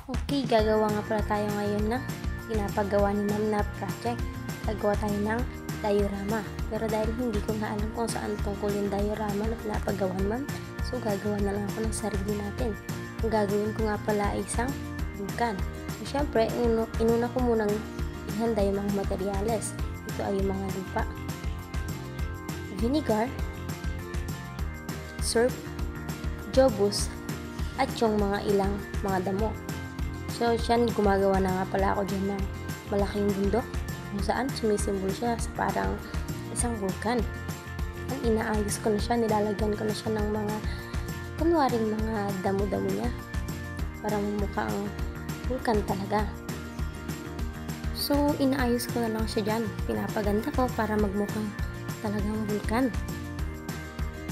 Okay, gagawa nga pala tayo ngayon ng pinapagawa ni ma'am na project. Gagawa tayo ng diorama. Pero dahil hindi ko nga alam kung saan tungkol yung diorama na pinapagawa ma'am, so gagawa na lang ako ng sarili natin. Ang gagawin ko nga pala ay isang vulkan. So syempre, inuna ko munang ihanda yung mga materyales. Ito ay yung mga lupa, vinegar, syrup, jobus, at yung mga ilang mga damo. So, gumagawa na nga pala ako dyan ng malaking bundok kung saan sumisimbol siya sa parang isang vulkan. Ang inaayos ko na siya, nilalagyan ko na siya ng mga kunwaring mga damo-damo niya. Parang mukhang vulkan talaga. So, inaayos ko na lang siya dyan. Pinapaganda ko para magmukhang talagang vulkan.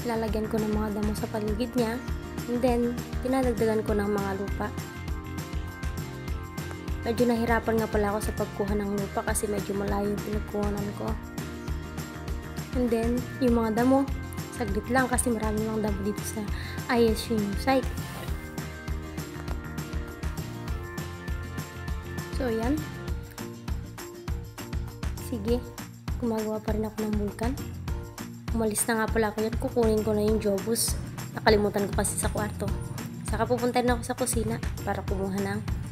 Lalagyan ko ng mga damo sa paligid niya. And then, pinadagdagan ko ng mga lupa. Medyo nahirapan nga pala ako sa pagkuha ng lupa kasi medyo malayo yung pinagkuhanan ko. And then, yung mga damo, saglit lang kasi marami lang damo dito sa ISU site. So, yan. Sige, gumagawa pa rin ako ng vulkan. Umalis na nga pala ako yan. Kukunin ko na yung jobus. Nakalimutan ko kasi sa kwarto. Saka pupunta na ako sa kusina para kumuha ng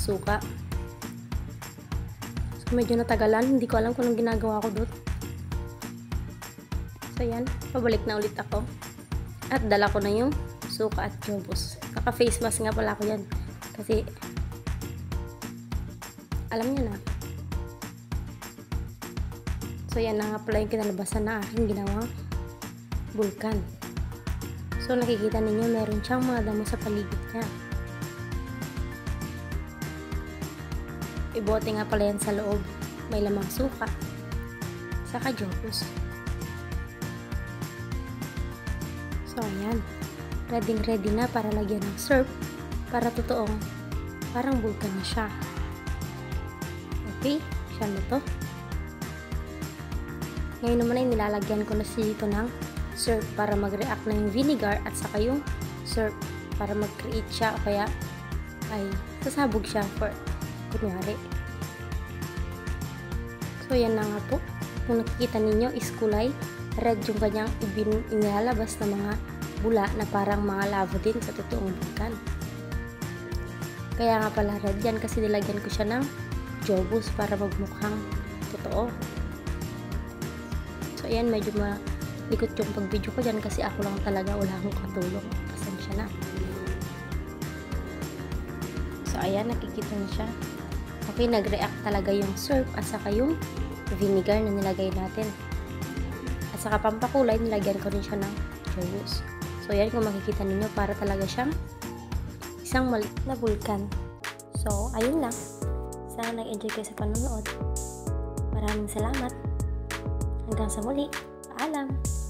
suka. So, medyo natagalan. Hindi ko alam kung anong ginagawa ko doon. So, yan. Pabalik na ulit ako. At dala ko na yung suka at jobus. Naka-face mask nga pala ako yan. Kasi, alam niyo na. So, yan na nga pala yung kinalabasan na aking ginawang vulkan. So, nakikita ninyo, meron siyang mga damo sa paligid niya. Ibote nga pala yan sa loob. May lamang suka. Saka jobus. So, ayan. Ready na para lagyan ng syrup. Para totoong parang vulkan na siya. Okay? Siya na to. Ngayon naman ay nilalagyan ko na dito ng syrup para mag-react na yung vinegar at saka yung syrup para mag-create siya o kaya ay sasabog siya for kunwari. So, yan na nga po. Kung nakikita ninyo is kulay red yung kanyang inilalabas na mga bula na parang mga lava din sa totoong vulkan. Kaya nga pala red yan kasi nilagyan ko siya ng jobus para magmukhang totoo. So, ayan, medyo malikot yung pag-video ko dyan kasi ako lang talaga, wala akong katulong. Pasensya na. So, ayan, nakikita na siya. Okay, nag-react talaga yung syrup at saka yung vinegar na nilagay natin. At saka pampakulay, nilagyan ko rin siya ng jobus. So, ayan, kung makikita ninyo, para talaga siyang isang maliit na vulkan. So, ayun lang. Sana nag-enjoy kayo sa panonood. Maraming salamat. Hanggang sa muli. Paalam!